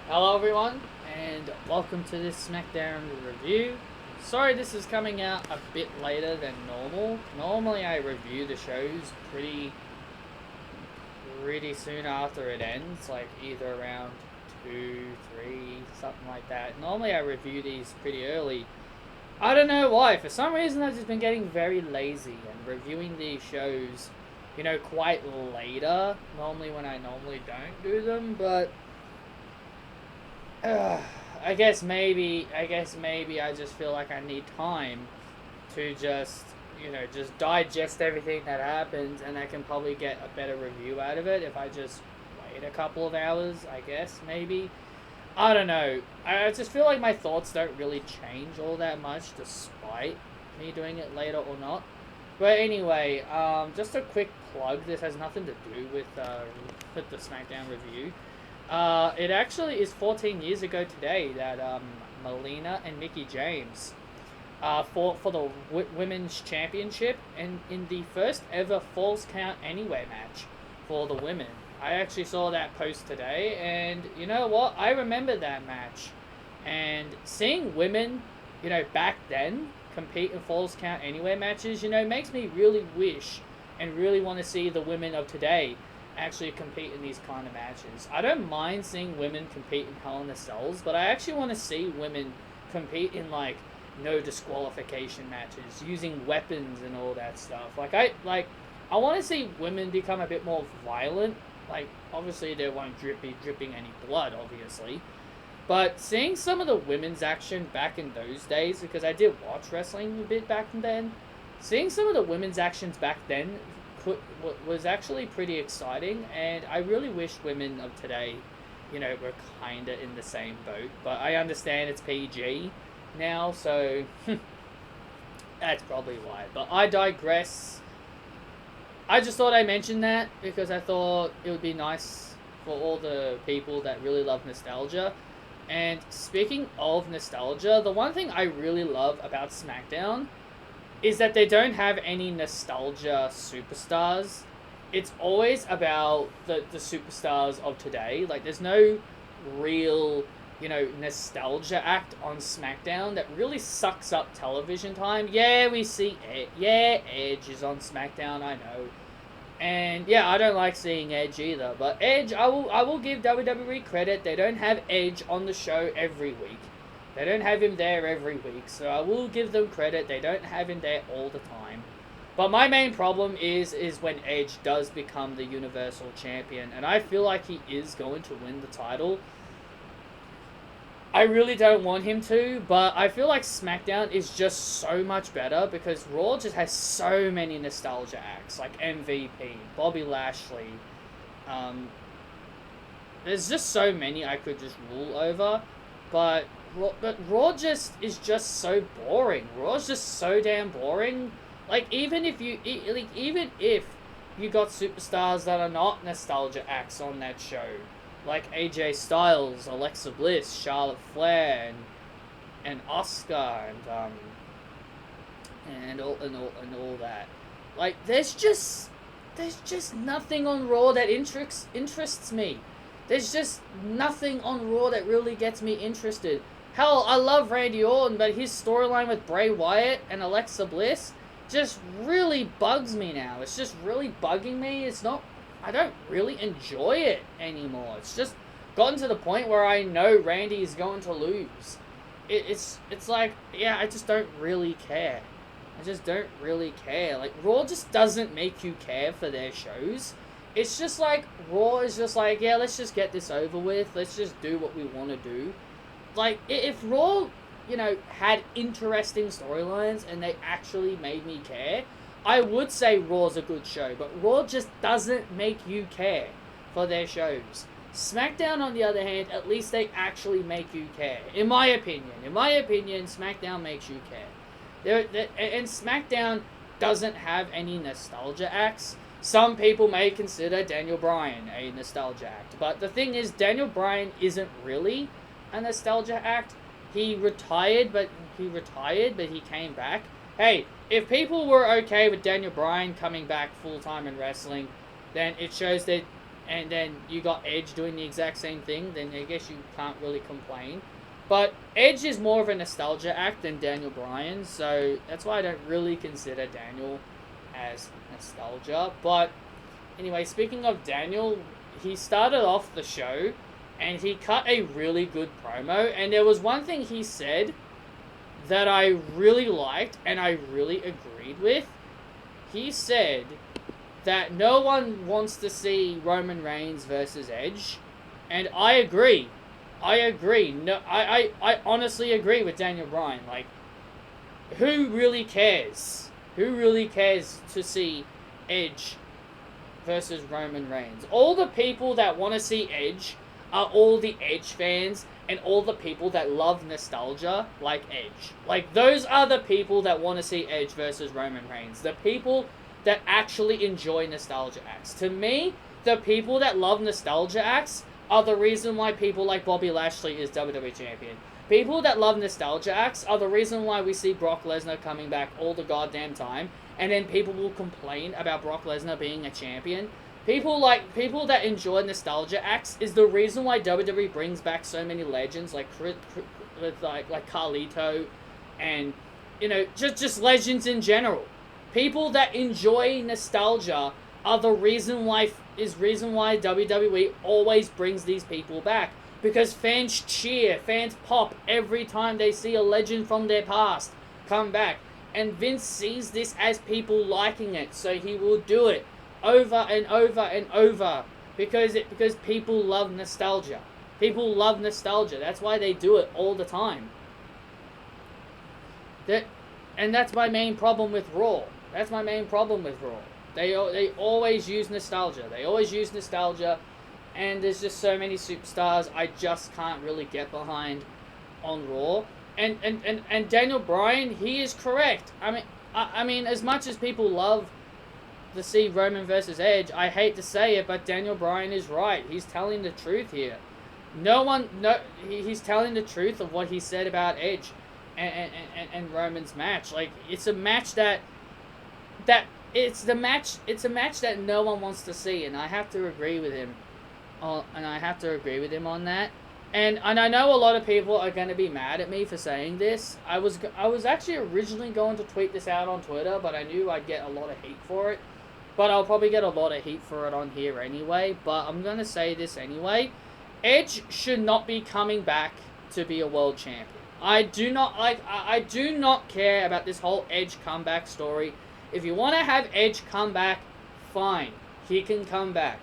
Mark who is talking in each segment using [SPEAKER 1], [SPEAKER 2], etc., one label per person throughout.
[SPEAKER 1] Hello everyone, and welcome to this Smackdown review. Sorry this is coming out a bit later than normal. Normally I review the shows pretty soon after it ends, like either around 2, 3, something like that. Normally I review these pretty early. I don't know why, for some reason I've just been getting very lazy and reviewing these shows, quite later, normally when I normally don't do them, but uh, I guess maybe I just feel like I need time to just digest everything that happens, and I can probably get a better review out of it if I just wait a couple of hours. I guess maybe I don't know. I just feel like my thoughts don't really change all that much, despite me doing it later or not. But anyway, just a quick plug. This has nothing to do with the SmackDown review. It actually is 14 years ago today that Melina and Mickey James fought for the women's championship and in the first ever Falls Count Anywhere match for the women. I actually saw that post today, and you know what? I remember that match. And seeing women, back then compete in Falls Count Anywhere matches, makes me really wish and really want to see the women of today actually compete in these kind of matches. I don't mind seeing women compete in Hell in a Cells, but I actually want to see women compete in like no disqualification matches using weapons and all that stuff. I want to see women become a bit more violent. Like obviously they won't be dripping any blood, obviously. But seeing some of the women's action back in those days, because I did watch wrestling a bit back then, seeing some of the women's actions back then was actually pretty exciting, and I really wish women of today, were kinda in the same boat. But I understand it's PG now, so that's probably why. But I digress. I just thought I'd mention that because I thought it would be nice for all the people that really love nostalgia. And speaking of nostalgia, the one thing I really love about SmackDown is that they don't have any nostalgia superstars. It's always about the superstars of today. Like, there's no real, nostalgia act on SmackDown that really sucks up television time. Yeah, we see Ed. Yeah, Edge is on SmackDown, I know. And yeah, I don't like seeing Edge either. But Edge, I will give WWE credit. They don't have Edge on the show every week. They don't have him there every week, so I will give them credit. They don't have him there all the time. But my main problem is when Edge does become the Universal Champion, and I feel like he is going to win the title. I really don't want him to, but I feel like SmackDown is just so much better because Raw just has so many nostalgia acts, like MVP, Bobby Lashley. Um, there's just so many I could just rule over, but Raw just is just so boring. Raw's just so damn boring. Like even if you got superstars that are not nostalgia acts on that show, like AJ Styles, Alexa Bliss, Charlotte Flair, and Asuka, and all that. Like there's just nothing on Raw that interests me. There's just nothing on Raw that really gets me interested. Hell, I love Randy Orton, but his storyline with Bray Wyatt and Alexa Bliss just really bugs me now. It's just really bugging me. I don't really enjoy it anymore. It's just gotten to the point where I know Randy is going to lose. It's like, yeah, I just don't really care. I just don't really care. Like, Raw just doesn't make you care for their shows. It's just like, Raw is just like, yeah, let's just get this over with. Let's just do what we want to do. Like, if Raw, had interesting storylines and they actually made me care, I would say Raw's a good show, but Raw just doesn't make you care for their shows. SmackDown, on the other hand, at least they actually make you care. In my opinion, SmackDown makes you care. And SmackDown doesn't have any nostalgia acts. Some people may consider Daniel Bryan a nostalgia act, but the thing is, Daniel Bryan isn't really a nostalgia act. He retired, but he came back. Hey, if people were okay with Daniel Bryan coming back full time in wrestling, then it shows that and then you got Edge doing the exact same thing, then I guess you can't really complain. But Edge is more of a nostalgia act than Daniel Bryan, so that's why I don't really consider Daniel as nostalgia. But anyway, speaking of Daniel, he started off the show and he cut a really good promo, and there was one thing he said that I really liked and I really agreed with. He said that no one wants to see Roman Reigns versus Edge, and I agree. No, I honestly agree with Daniel Bryan. Like, who really cares? Who really cares to see Edge versus Roman Reigns? All the people that want to see Edge are all the Edge fans and all the people that love nostalgia like Edge. Like, those are the people that want to see Edge versus Roman Reigns. The people that actually enjoy nostalgia acts. To me, the people that love nostalgia acts are the reason why people like Bobby Lashley is WWE Champion. People that love nostalgia acts are the reason why we see Brock Lesnar coming back all the goddamn time, and then people will complain about Brock Lesnar being a champion. People that enjoy nostalgia acts is the reason why WWE brings back so many legends like Carlito, and just legends in general. People that enjoy nostalgia are the reason why WWE always brings these people back, because fans cheer, fans pop every time they see a legend from their past come back, and Vince sees this as people liking it, so he will do it over and over and over because people love nostalgia. People love nostalgia. That's why they do it all the time. That's my main problem with Raw. They always use nostalgia. And there's just so many superstars I just can't really get behind on Raw. And Daniel Bryan, he is correct. I mean, as much as people love to see Roman versus Edge, I hate to say it, but Daniel Bryan is right. He's telling the truth here. He's telling the truth of what he said about Edge and Roman's match. Like, it's a match it's a match that no one wants to see, and I have to agree with him. On that. And I know a lot of people are going to be mad at me for saying this. I was actually originally going to tweet this out on Twitter, but I knew I'd get a lot of heat for it. But I'll probably get a lot of heat for it on here anyway. But I'm going to say this anyway. Edge should not be coming back to be a world champion. I do not care about this whole Edge comeback story. If you want to have Edge come back, fine. He can come back.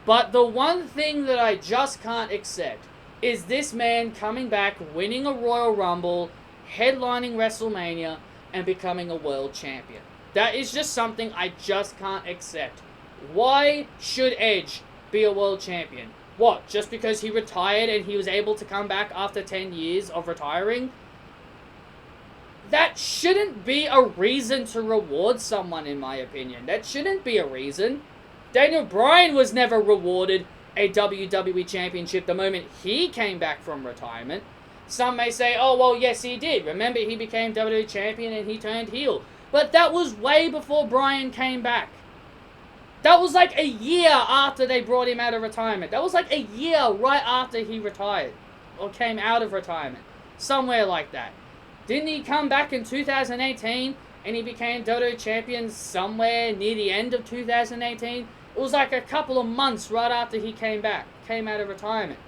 [SPEAKER 1] But the one thing that I just can't accept is this man coming back, winning a Royal Rumble, headlining WrestleMania, and becoming a world champion. That is just something I just can't accept. Why should Edge be a world champion? What, just because he retired and he was able to come back after 10 years of retiring? That shouldn't be a reason to reward someone, in my opinion. That shouldn't be a reason. Daniel Bryan was never rewarded a WWE Championship the moment he came back from retirement. Some may say, oh, well, yes, he did. Remember, he became WWE Champion and he turned heel. But that was way before Bryan came back. That was like a year after they brought him out of retirement. That was like a year right after he retired. Or came out of retirement. Somewhere like that. Didn't he come back in 2018 and he became WWE Champion somewhere near the end of 2018? It was like a couple of months right after he came out of retirement.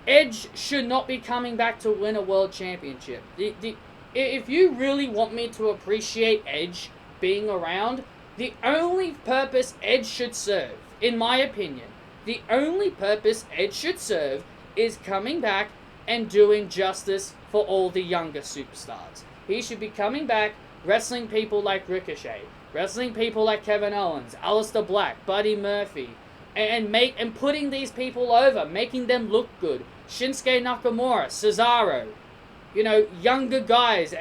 [SPEAKER 1] Edge should not be coming back to win a world championship. If you really want me to appreciate Edge being around, the only purpose Edge should serve, in my opinion, the only purpose Edge should serve is coming back and doing justice for all the younger superstars. He should be coming back, wrestling people like Ricochet, wrestling people like Kevin Owens, Aleister Black, Buddy Murphy, and putting these people over, making them look good. Shinsuke Nakamura, Cesaro, younger guys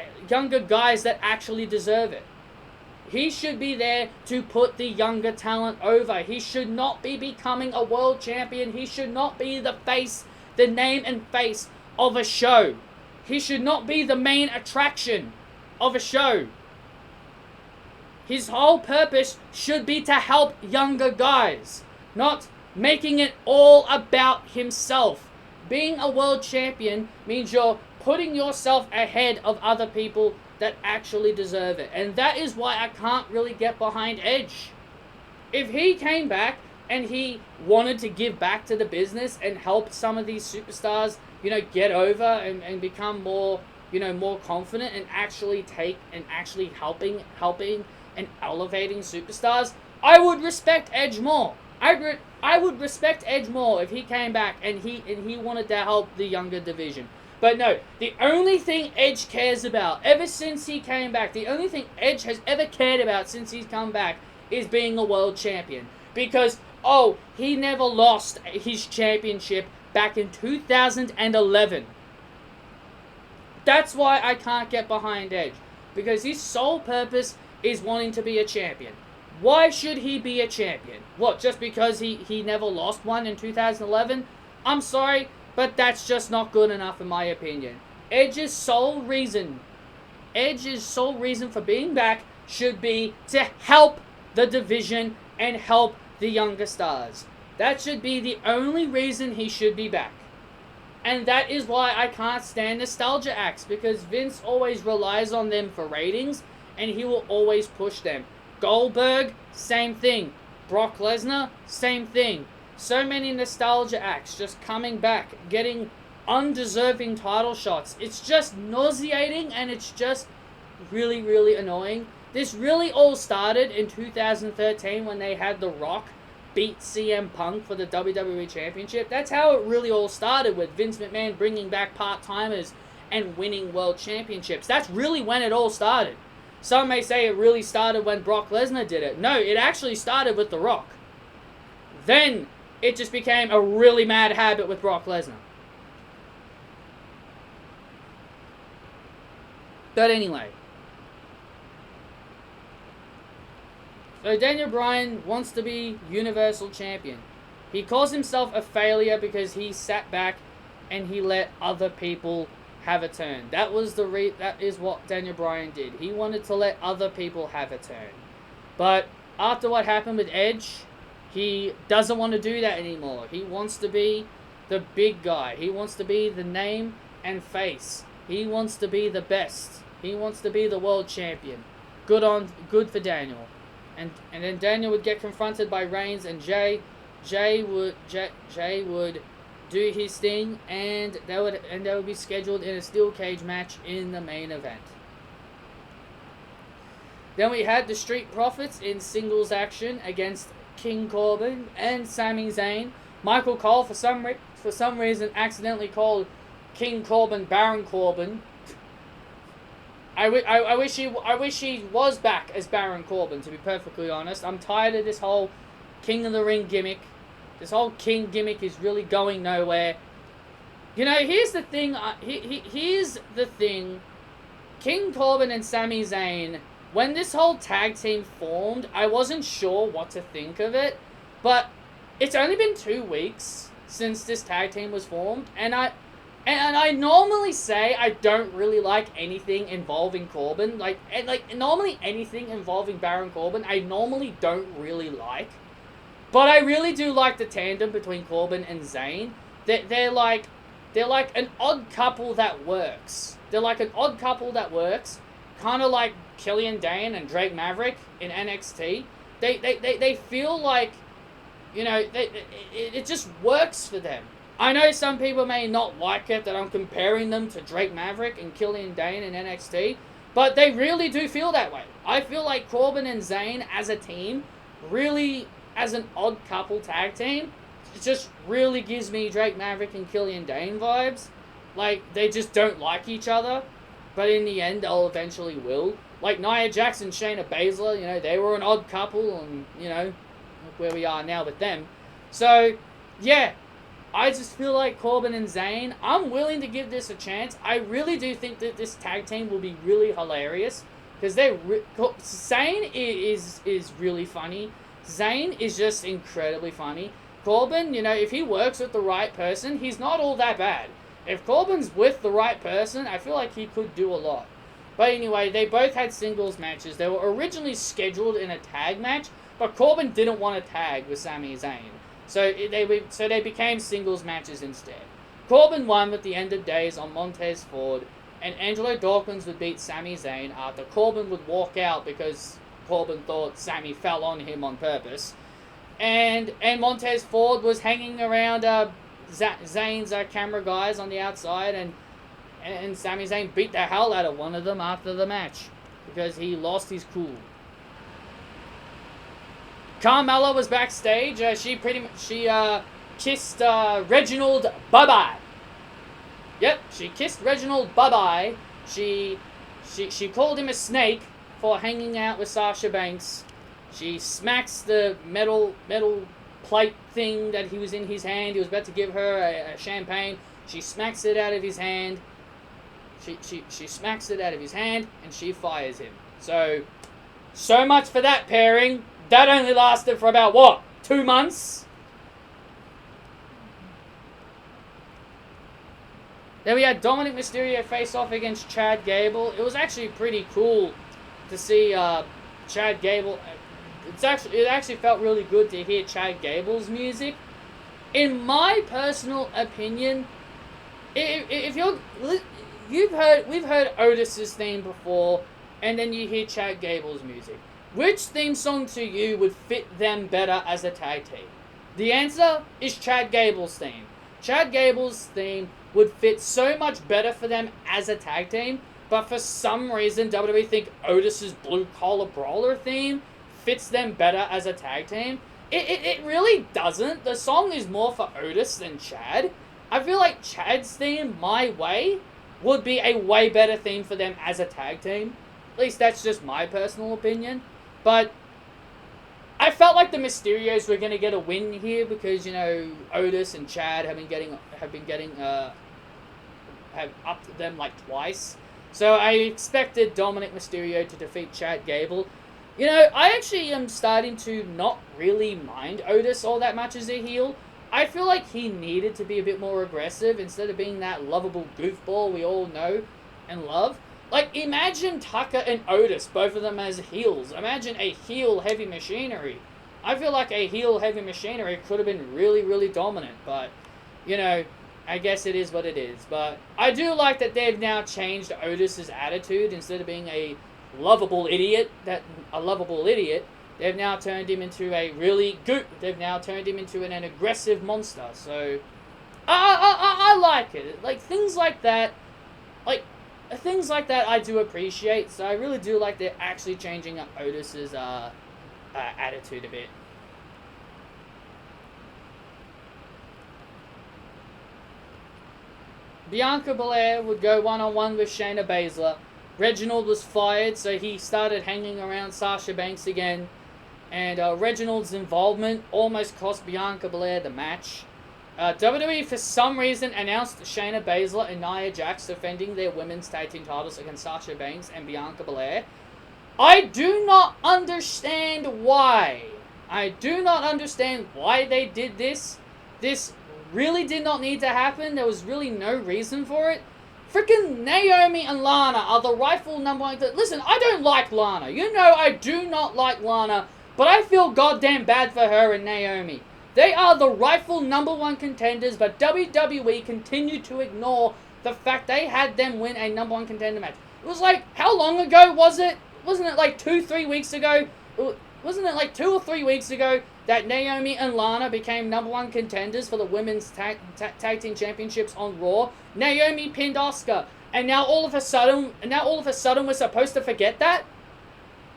[SPEAKER 1] that actually deserve it. He should be there to put the younger talent over. He should not be becoming a world champion. He should not be the name and face of a show. He should not be the main attraction of a show. His whole purpose should be to help younger guys. not making it all about himself. Being a world champion means you're putting yourself ahead of other people that actually deserve it. And that is why I can't really get behind Edge. If he came back and he wanted to give back to the business and help some of these superstars, get over and become more, more confident and actually helping and elevating superstars, I would respect Edge more. I would respect Edge more if he came back and he wanted to help the younger division. But no, the only thing Edge cares about, ever since he came back, the only thing Edge has ever cared about since he's come back is being a world champion. Because, he never lost his championship back in 2011. That's why I can't get behind Edge. Because his sole purpose is wanting to be a champion. Why should he be a champion? What, just because he never lost one in 2011? I'm sorry, but that's just not good enough in my opinion. Edge's sole reason for being back should be to help the division and help the younger stars. That should be the only reason he should be back. And that is why I can't stand nostalgia acts, because Vince always relies on them for ratings, and he will always push them. Goldberg, same thing. Brock Lesnar, same thing. So many nostalgia acts just coming back, getting undeserving title shots. It's just nauseating, and it's just really, really annoying. This really all started in 2013 when they had The Rock beat CM Punk for the WWE Championship. That's how it really all started, with Vince McMahon bringing back part-timers and winning world championships. That's really when it all started. Some may say it really started when Brock Lesnar did it. No, it actually started with The Rock. Then it just became a really mad habit with Brock Lesnar. But anyway. So Daniel Bryan wants to be Universal Champion. He calls himself a failure because he sat back and he let other people have a turn. That is what Daniel Bryan did. He wanted to let other people have a turn. But after what happened with Edge, he doesn't want to do that anymore. He wants to be the big guy. He wants to be the name and face. He wants to be the best. He wants to be the world champion. Good for Daniel. And then Daniel would get confronted by Reigns and Jay. Jay would do his thing, and they would be scheduled in a steel cage match in the main event. Then we had the Street Profits in singles action against King Corbin and Sami Zayn. Michael Cole for some reason accidentally called King Corbin Baron Corbin. I wish he was back as Baron Corbin, to be perfectly honest. I'm tired of this whole King of the Ring gimmick. This whole King gimmick is really going nowhere. Here's the thing. Here's the thing. King Corbin and Sami Zayn, when this whole tag team formed, I wasn't sure what to think of it. But it's only been 2 weeks since this tag team was formed, and I normally say I don't really like anything involving Corbin. Normally anything involving Baron Corbin, I normally don't really like. But I really do like the tandem between Corbin and Zayn. They're like an odd couple that works. They're like an odd couple that works. Kind of like Killian Dane and Drake Maverick in NXT. They feel like, it just works for them. I know some people may not like it that I'm comparing them to Drake Maverick and Killian Dane in NXT, but they really do feel that way. I feel like Corbin and Zayn as a team, really as an odd couple tag team, it just really gives me Drake Maverick and Killian Dane vibes. Like, they just don't like each other, but in the end they'll eventually will. Like Nia Jax and Shayna Baszler, they were an odd couple, and, look where we are now with them. So, yeah. I just feel like Corbin and Zayn, I'm willing to give this a chance. I really do think that this tag team will be really hilarious. Because Zayn is really funny. Zayn is just incredibly funny. Corbin, if he works with the right person, he's not all that bad. If Corbin's with the right person, I feel like he could do a lot. But anyway, they both had singles matches. They were originally scheduled in a tag match, but Corbin didn't want to tag with Sami Zayn. So they became singles matches instead. Corbin won at the end of days on Montez Ford, and Angelo Dawkins would beat Sami Zayn after Corbin would walk out because Corbin thought Sami fell on him on purpose. And Montez Ford was hanging around Zayn's camera guys on the outside, and Sami Zayn beat the hell out of one of them after the match because he lost his cool. Carmella was backstage. She kissed Reginald bye-bye. Yep, she kissed Reginald bye-bye. She called him a snake for hanging out with Sasha Banks. She smacks the metal plate thing that he was in his hand. He was about to give her a champagne. She smacks it out of his hand. She smacks it out of his hand, and she fires him. So much for that pairing. That only lasted for about, what, 2 months? Then we had Dominic Mysterio face off against Chad Gable. It was actually pretty cool to see Chad Gable. It actually felt really good to hear Chad Gable's music. In my personal opinion, if we've heard Otis's theme before, and then you hear Chad Gable's music. Which theme song to you would fit them better as a tag team? The answer is Chad Gable's theme. Chad Gable's theme would fit so much better for them as a tag team, but for some reason WWE think Otis's Blue Collar Brawler theme fits them better as a tag team. It really doesn't. The song is more for Otis than Chad. I feel like Chad's theme, My Way, would be a way better theme for them as a tag team. At least that's just my personal opinion. But I felt like the Mysterios were going to get a win here because, you know, Otis and Chad have upped them like twice. So I expected Dominic Mysterio to defeat Chad Gable. You know, I actually am starting to not really mind Otis all that much as a heel. I feel like he needed to be a bit more aggressive instead of being that lovable goofball we all know and love. Like, imagine Tucker and Otis, both of them as heels. Imagine a heel Heavy Machinery. I feel like a heel Heavy Machinery could have been really, really dominant. But, you know, I guess it is what it is. But I do like that they've now changed Otis's attitude. Instead of being a lovable idiot, they've now turned him into a really good... They've now turned him into an aggressive monster. So, I like it. Like, things like that... Things like that I do appreciate, so I really do like they're actually changing up Otis's attitude a bit. Bianca Belair would go one-on-one with Shayna Baszler. Reginald was fired, so he started hanging around Sasha Banks again. And Reginald's involvement almost cost Bianca Belair the match. WWE, for some reason, announced Shayna Baszler and Nia Jax defending their women's tag team titles against Sasha Banks and Bianca Belair. I do not understand why. I do not understand why they did this. This really did not need to happen. There was really no reason for it. Freaking Naomi and Lana are the rightful number one. Listen, I don't like Lana. You know I do not like Lana, but I feel goddamn bad for her and Naomi. They are the rightful number one contenders, but WWE continued to ignore the fact they had them win a number one contender match. It was like, how long ago was it? Wasn't it like 2-3 weeks ago? Wasn't it like 2 or 3 weeks ago that Naomi and Lana became number one contenders for the women's tag team championships on Raw? Naomi pinned Asuka, and now all of a sudden we're supposed to forget that?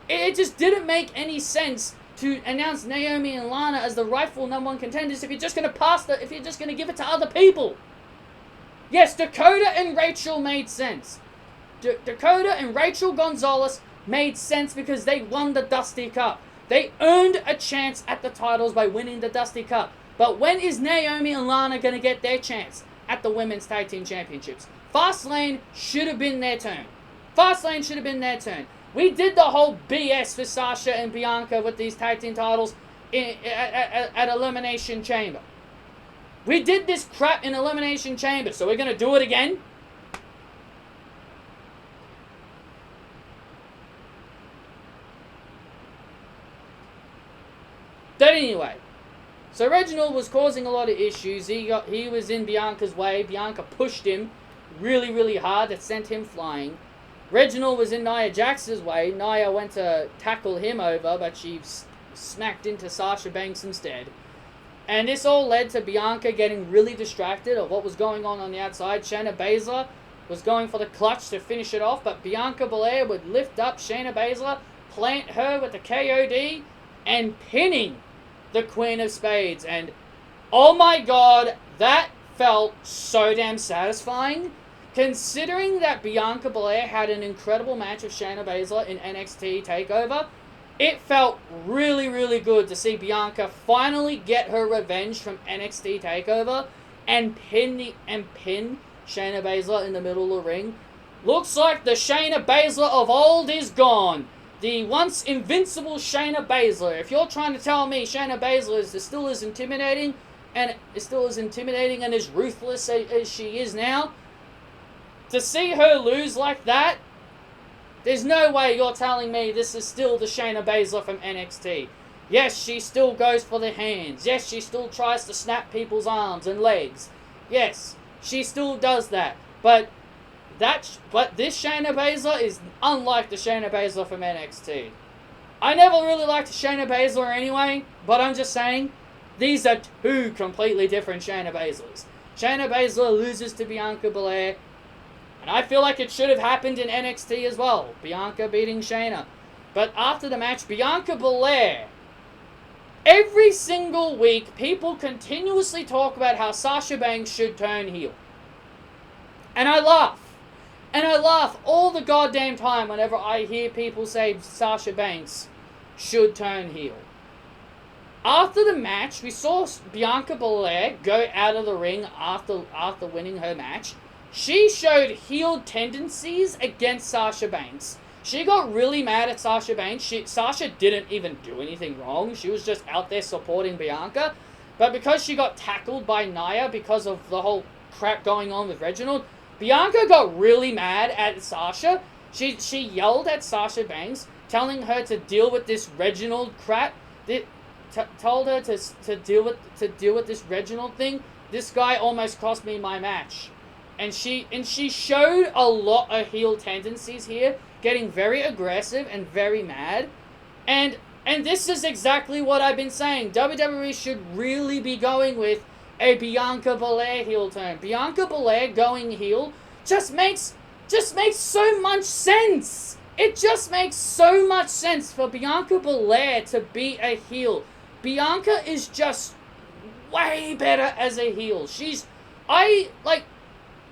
[SPEAKER 1] It just didn't make any sense to announce Naomi and Lana as the rightful number one contenders if you're just going to give it to other people. Yes, Dakota and Rachel made sense. Dakota and Rachel Gonzalez made sense because they won the Dusty Cup. They earned a chance at the titles by winning the Dusty Cup. But when is Naomi and Lana going to get their chance at the Women's Tag Team Championships? Fastlane should have been their turn. We did the whole BS for Sasha and Bianca with these tag team titles at Elimination Chamber. We did this crap in Elimination Chamber, so we're going to do it again? But anyway, So Reginald was causing a lot of issues. He was in Bianca's way. Bianca pushed him really, really hard. That sent him flying. Reginald was in Nia Jax's way. Naya went to tackle him over, but she smacked into Sasha Banks instead. And this all led to Bianca getting really distracted of what was going on the outside. Shayna Baszler was going for the clutch to finish it off, but Bianca Belair would lift up Shayna Baszler, plant her with the KOD, and pinning the Queen of Spades. And oh my god, that felt so damn satisfying. Considering that Bianca Belair had an incredible match with Shayna Baszler in NXT TakeOver, it felt really, really good to see Bianca finally get her revenge from NXT TakeOver and pin Shayna Baszler in the middle of the ring. Looks like the Shayna Baszler of old is gone. The once invincible Shayna Baszler. If you're trying to tell me Shayna Baszler is still as intimidating and as ruthless as she is now, to see her lose like that, there's no way you're telling me this is still the Shayna Baszler from NXT. Yes, she still goes for the hands. Yes, she still tries to snap people's arms and legs. Yes, she still does that. But this Shayna Baszler is unlike the Shayna Baszler from NXT. I never really liked Shayna Baszler anyway, but I'm just saying, these are two completely different Shayna Baszlers. Shayna Baszler loses to Bianca Belair, and I feel like it should have happened in NXT as well. Bianca beating Shayna. But after the match, Bianca Belair, every single week, people continuously talk about how Sasha Banks should turn heel. And I laugh. And I laugh all the goddamn time whenever I hear people say Sasha Banks should turn heel. After the match, we saw Bianca Belair go out of the ring after winning her match. She showed heel tendencies against Sasha Banks. She got really mad at Sasha Banks. Sasha didn't even do anything wrong. She was just out there supporting Bianca. But because she got tackled by Naya because of the whole crap going on with Reginald, Bianca got really mad at Sasha. She yelled at Sasha Banks, telling her to deal with this Reginald crap. Told her to deal with this Reginald thing. This guy almost cost me my match. And she showed a lot of heel tendencies here, getting very aggressive and very mad. And this is exactly what I've been saying. WWE should really be going with a Bianca Belair heel turn. Bianca Belair going heel just makes so much sense. It just makes so much sense for Bianca Belair to be a heel. Bianca is just way better as a heel. I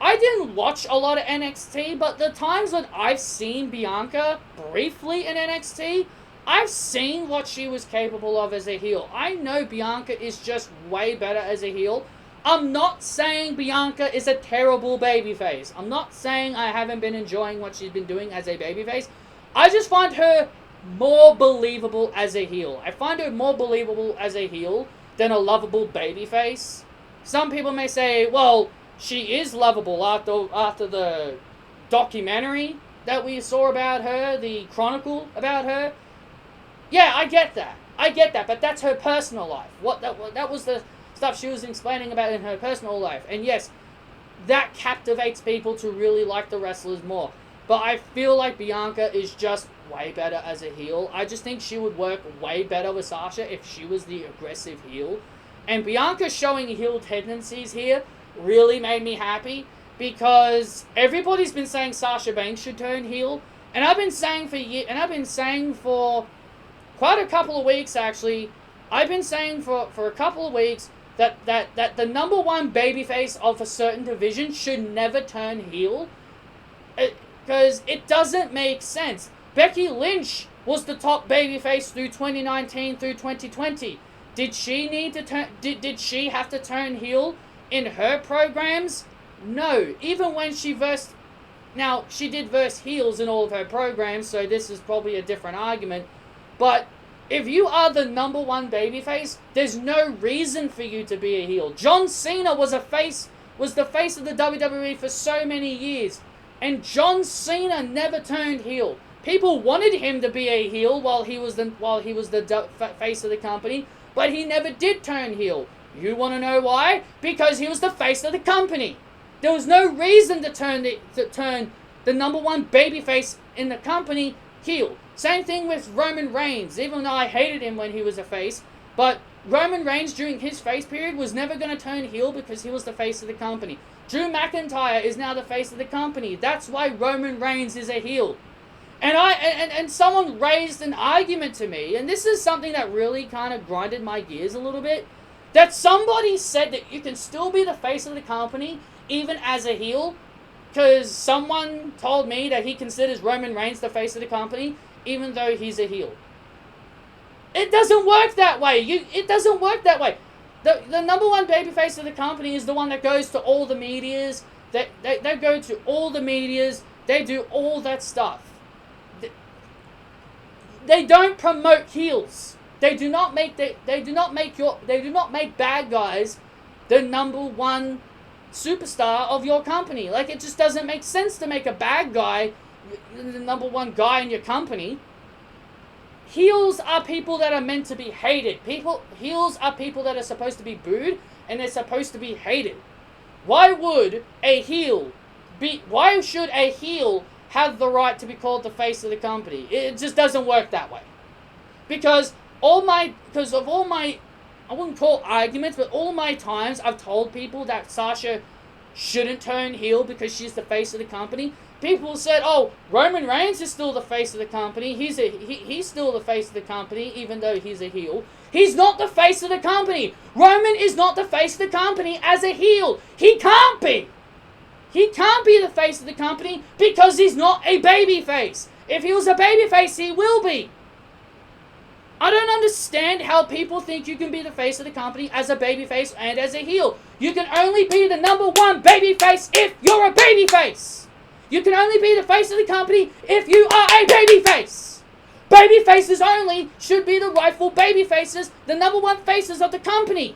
[SPEAKER 1] didn't watch a lot of NXT, but the times when I've seen Bianca briefly in NXT, I've seen what she was capable of as a heel. I know Bianca is just way better as a heel. I'm not saying Bianca is a terrible babyface. I'm not saying I haven't been enjoying what she's been doing as a babyface. I just find her more believable as a heel. I find her more believable as a heel than a lovable babyface. Some people may say, well, she is lovable after the documentary that we saw about her, the chronicle about her. Yeah, I get that, but that's her personal life. That was the stuff she was explaining about in her personal life. And yes, that captivates people to really like the wrestlers more. But I feel like Bianca is just way better as a heel. I just think she would work way better with Sasha if she was the aggressive heel. And Bianca showing heel tendencies here really made me happy, because everybody's been saying Sasha Banks should turn heel, and I've been saying for quite a couple of weeks actually. I've been saying for a couple of weeks that the number one babyface of a certain division should never turn heel, because it doesn't make sense. Becky Lynch was the top babyface through 2019 through 2020. Did she need to turn? Did she have to turn heel in her programs? No. Even when she versed... Now, she did verse heels in all of her programs, so this is probably a different argument. But if you are the number one babyface, there's no reason for you to be a heel. John Cena was the face of the WWE for so many years, and John Cena never turned heel. People wanted him to be a heel while he was the face of the company, but he never did turn heel. You want to know why? Because he was the face of the company. There was no reason to turn the number one babyface in the company heel. Same thing with Roman Reigns, even though I hated him when he was a face, but Roman Reigns during his face period was never going to turn heel because he was the face of the company. Drew McIntyre is now the face of the company. That's why Roman Reigns is a heel. And someone raised an argument to me, and this is something that really kind of grinded my gears a little bit, that somebody said that you can still be the face of the company even as a heel, because someone told me that he considers Roman Reigns the face of the company even though he's a heel. It doesn't work that way. It doesn't work that way. The number one babyface of the company is the one that goes to all the medias. They go to all the medias. They do all that stuff. They don't promote heels. They do not make bad guys the number one superstar of your company. Like, it just doesn't make sense to make a bad guy the number one guy in your company. Heels are people that are meant to be hated. Heels are people that are supposed to be booed, and they're supposed to be hated. Why should a heel have the right to be called the face of the company? It just doesn't work that way. Because I wouldn't call arguments, but all my times I've told people that Sasha shouldn't turn heel because she's the face of the company. People said, oh, Roman Reigns is still the face of the company. He's still the face of the company, even though he's a heel. He's not the face of the company. Roman is not the face of the company as a heel. He can't be. He can't be the face of the company because he's not a babyface. If he was a babyface, he will be. I don't understand how people think you can be the face of the company as a babyface and as a heel. You can only be the number one babyface if you're a babyface. You can only be the face of the company if you are a babyface. Babyfaces only should be the rightful babyfaces, the number one faces of the company.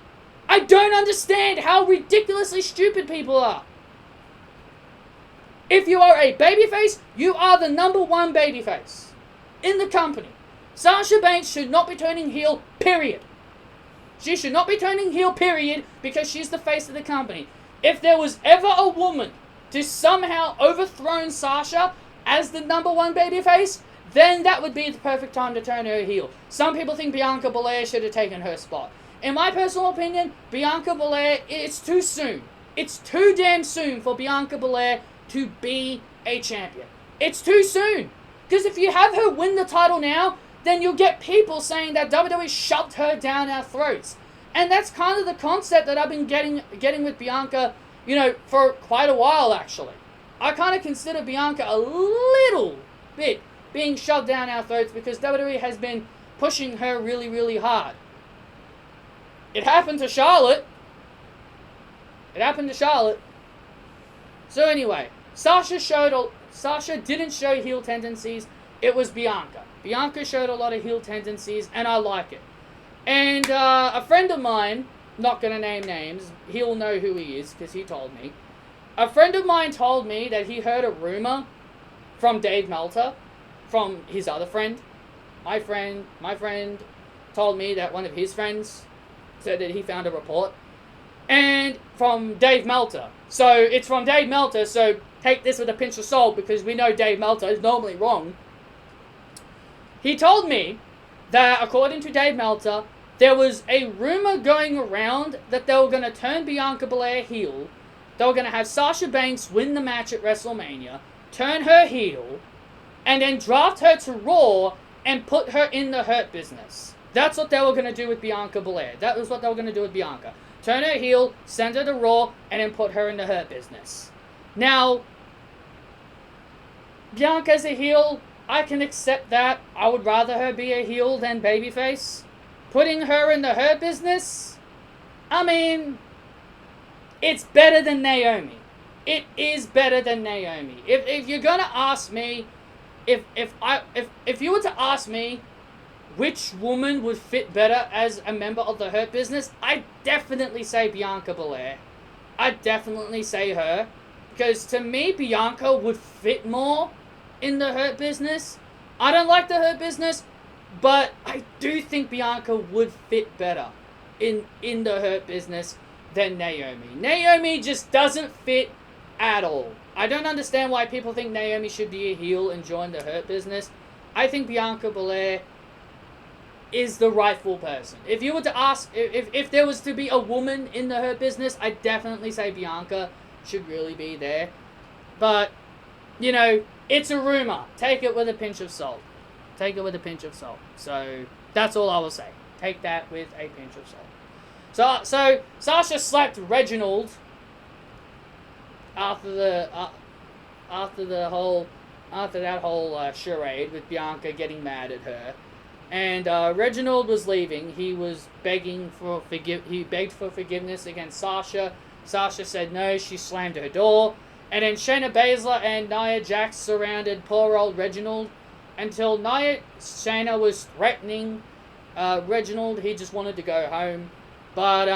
[SPEAKER 1] I don't understand how ridiculously stupid people are. If you are a babyface, you are the number one babyface in the company. Sasha Banks should not be turning heel, period. She should not be turning heel, period, because she's the face of the company. If there was ever a woman to somehow overthrow Sasha as the number one babyface, then that would be the perfect time to turn her heel. Some people think Bianca Belair should have taken her spot. In my personal opinion, Bianca Belair, it's too soon. It's too damn soon for Bianca Belair to be a champion. It's too soon. Because if you have her win the title now, then you'll get people saying that WWE shoved her down our throats. And that's kind of the concept that I've been getting with Bianca, for quite a while, actually. I kind of consider Bianca a little bit being shoved down our throats because WWE has been pushing her really, really hard. It happened to Charlotte. So anyway, Sasha didn't show heel tendencies. It was Bianca. Bianca showed a lot of heel tendencies, and I like it. And a friend of mine, not going to name names, he'll know who he is because he told me. A friend of mine told me that he heard a rumor from Dave Meltzer, from his other friend. My friend told me that one of his friends said that he found a report. And from Dave Meltzer. So it's from Dave Meltzer, so take this with a pinch of salt because we know Dave Meltzer is normally wrong. He told me that, according to Dave Meltzer, there was a rumor going around that they were going to turn Bianca Belair heel. They were going to have Sasha Banks win the match at WrestleMania, turn her heel, and then draft her to Raw and put her in the Hurt Business. That's what they were going to do with Bianca Belair. That was what they were going to do with Bianca. Turn her heel, send her to Raw, and then put her in the Hurt Business. Now, Bianca's a heel. I can accept that. I would rather her be a heel than babyface. Putting her in the Hurt Business, I mean, it's better than Naomi. It is better than Naomi. If you're gonna ask me, if you were to ask me which woman would fit better as a member of the Hurt Business, I'd definitely say Bianca Belair. I'd definitely say her. Because to me, Bianca would fit more in the Hurt Business. I don't like the Hurt Business. But I do think Bianca would fit better in the Hurt Business than Naomi. Naomi just doesn't fit at all. I don't understand why people think Naomi should be a heel and join the Hurt Business. I think Bianca Belair is the rightful person. If you were to ask, if there was to be a woman in the Hurt Business, I'd definitely say Bianca should really be there. But, you know, it's a rumor. Take it with a pinch of salt. Take it with a pinch of salt. So, that's all I will say. Take that with a pinch of salt. So Sasha slapped Reginald after that whole charade with Bianca getting mad at her. And Reginald was leaving. He was begging for He begged for forgiveness against Sasha. Sasha said no. She slammed her door. And then Shayna Baszler and Nia Jax surrounded poor old Reginald until Shayna was threatening Reginald. He just wanted to go home. But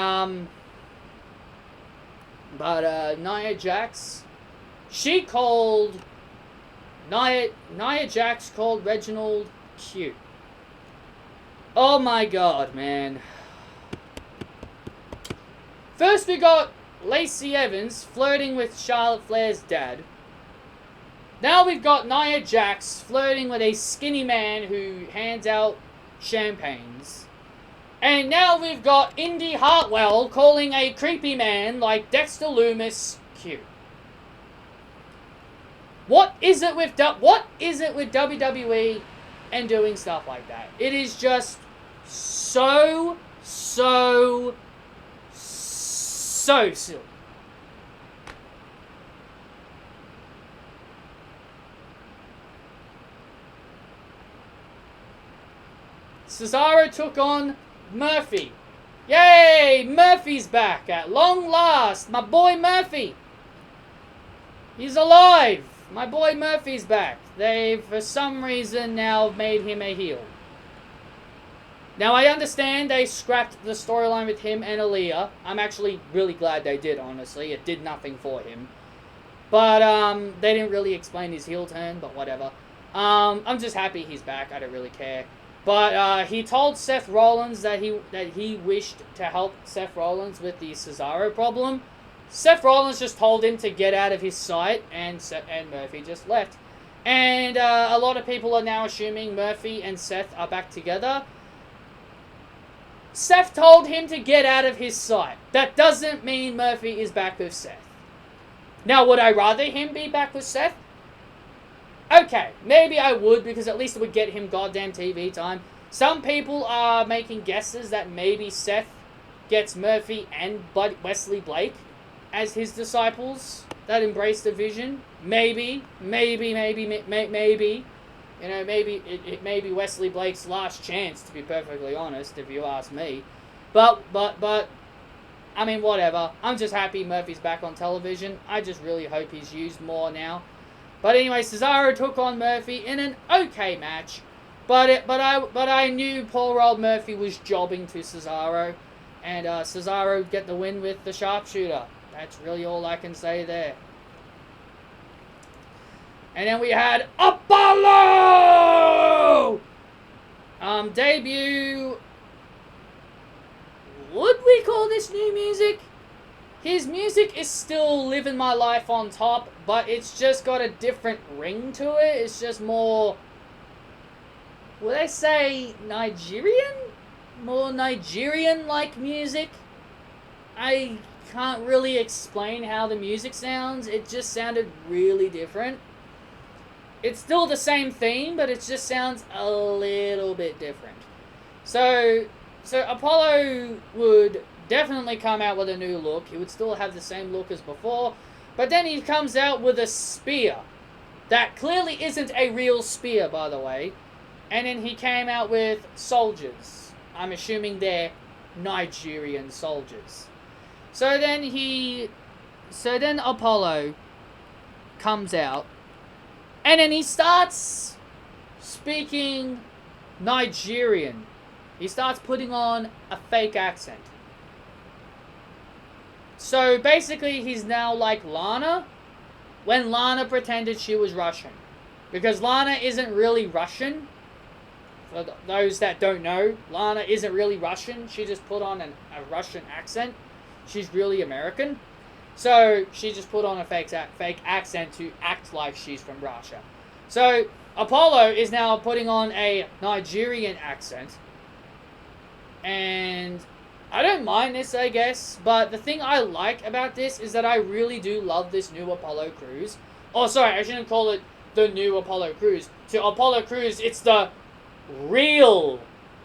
[SPEAKER 1] Nia Jax, Nia Jax called Reginald cute. Oh my god, man. First we got Lacey Evans flirting with Charlotte Flair's dad. Now we've got Nia Jax flirting with a skinny man who hands out champagnes. And now we've got Indy Hartwell calling a creepy man like Dexter Lumis cute. What is it with WWE and doing stuff like that? It is just so silly. Cesaro took on Murphy. Yay! Murphy's back at long last. My boy Murphy. He's alive. My boy Murphy's back. They've, for some reason, now made him a heel. Now, I understand they scrapped the storyline with him and Aaliyah. I'm actually really glad they did, honestly. It did nothing for him. But, they didn't really explain his heel turn, but whatever. I'm just happy he's back. I don't really care. But, he told Seth Rollins that he wished to help Seth Rollins with the Cesaro problem. Seth Rollins just told him to get out of his sight, and Murphy just left. And a lot of people are now assuming Murphy and Seth are back together. Seth told him to get out of his sight. That doesn't mean Murphy is back with Seth. Now, would I rather him be back with Seth? Okay, maybe I would, because at least it would get him goddamn TV time. Some people are making guesses that maybe Seth gets Murphy and Wesley Blake as his disciples that embrace the vision. Maybe. You know, maybe it may be Wesley Blake's last chance, to be perfectly honest, if you ask me. But, I mean, whatever. I'm just happy Murphy's back on television. I just really hope he's used more now. But anyway, Cesaro took on Murphy in an okay match. But I knew poor old Murphy was jobbing to Cesaro. And Cesaro get the win with the sharpshooter. That's really all I can say there. And then we had Apollo! Debut. Would we call this new music? His music is still Living My Life on Top, but it's just got a different ring to it. It's just more, would I say Nigerian? More Nigerian-like music? I can't really explain how the music sounds. It just sounded really different. It's still the same theme, but it just sounds a little bit different. So Apollo would definitely come out with a new look. He would still have the same look as before, but then he comes out with a spear. That clearly isn't a real spear, by the way. And then he came out with soldiers. I'm assuming they're Nigerian soldiers. So then Apollo comes out, and then he starts speaking Nigerian. He starts putting on a fake accent. So basically he's now like Lana, when Lana pretended she was Russian. Because Lana isn't really Russian, For those that don't know, Lana isn't really Russian. She just put on a Russian accent. She's really American. So she just put on a fake accent to act like she's from Russia. So Apollo is now putting on a Nigerian accent. And I don't mind this, I guess. But the thing I like about this is that I really do love this new Apollo Crews. Oh, sorry, I shouldn't call it the new Apollo Crews. To Apollo Crews, it's the real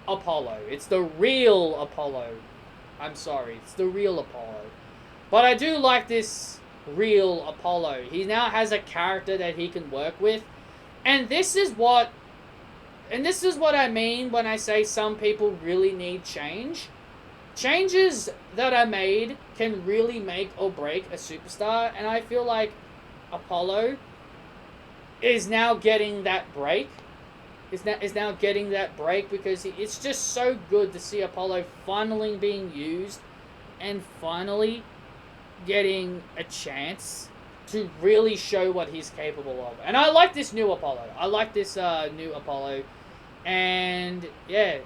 [SPEAKER 1] Apollo. It's the real Apollo. I'm sorry, it's the real Apollo. But I do like this real Apollo. He now has a character that he can work with. And this is what I mean when I say some people really need change. Changes that are made can really make or break a superstar, and I feel like Apollo is now getting that break. Is now getting that break because it's just so good to see Apollo finally being used and finally getting a chance to really show what he's capable of. And I like this new Apollo. I like this new Apollo. And yeah,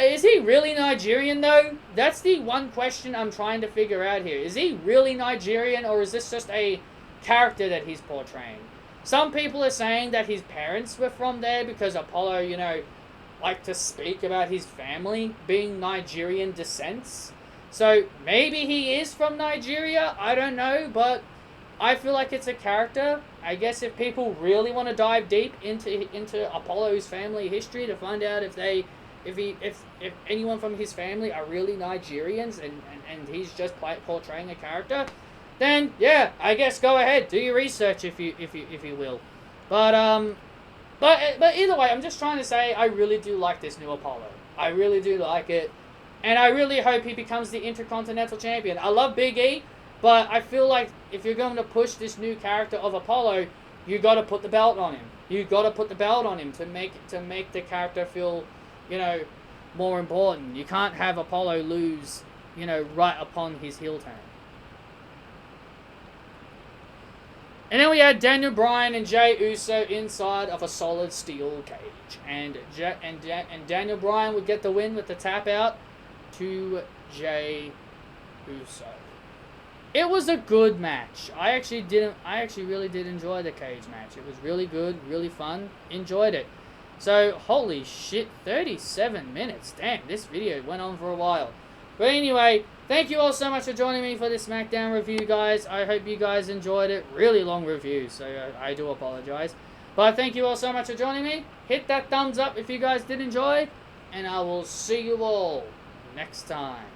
[SPEAKER 1] is he really Nigerian though? That's the one question I'm trying to figure out here. Is he really Nigerian, or is this just a character that he's portraying? Some people are saying that his parents were from there because Apollo, you know, liked to speak about his family being Nigerian descents. So maybe he is from Nigeria. I don't know, but I feel like it's a character. I guess if people really want to dive deep into Apollo's family history to find out if anyone from his family are really Nigerians and he's just portraying a character, then yeah, I guess go ahead, do your research if you will. But either way, I'm just trying to say I really do like this new Apollo. I really do like it, and I really hope he becomes the Intercontinental Champion. I love Big E, but I feel like if you're going to push this new character of Apollo, you got to put the belt on him. You got to put the belt on him to make the character feel, you know, more important. You can't have Apollo lose, you know, right upon his heel turn. And then we had Daniel Bryan and Jey Uso inside of a solid steel cage. And Daniel Bryan would get the win with the tap out to Jey Uso. It was a good match. I actually really did enjoy the cage match. It was really good, really fun. Enjoyed it. So, holy shit, 37 minutes. Damn, this video went on for a while. But anyway, thank you all so much for joining me for this SmackDown review, guys. I hope you guys enjoyed it. Really long review, so I do apologize. But thank you all so much for joining me. Hit that thumbs up if you guys did enjoy. And I will see you all next time.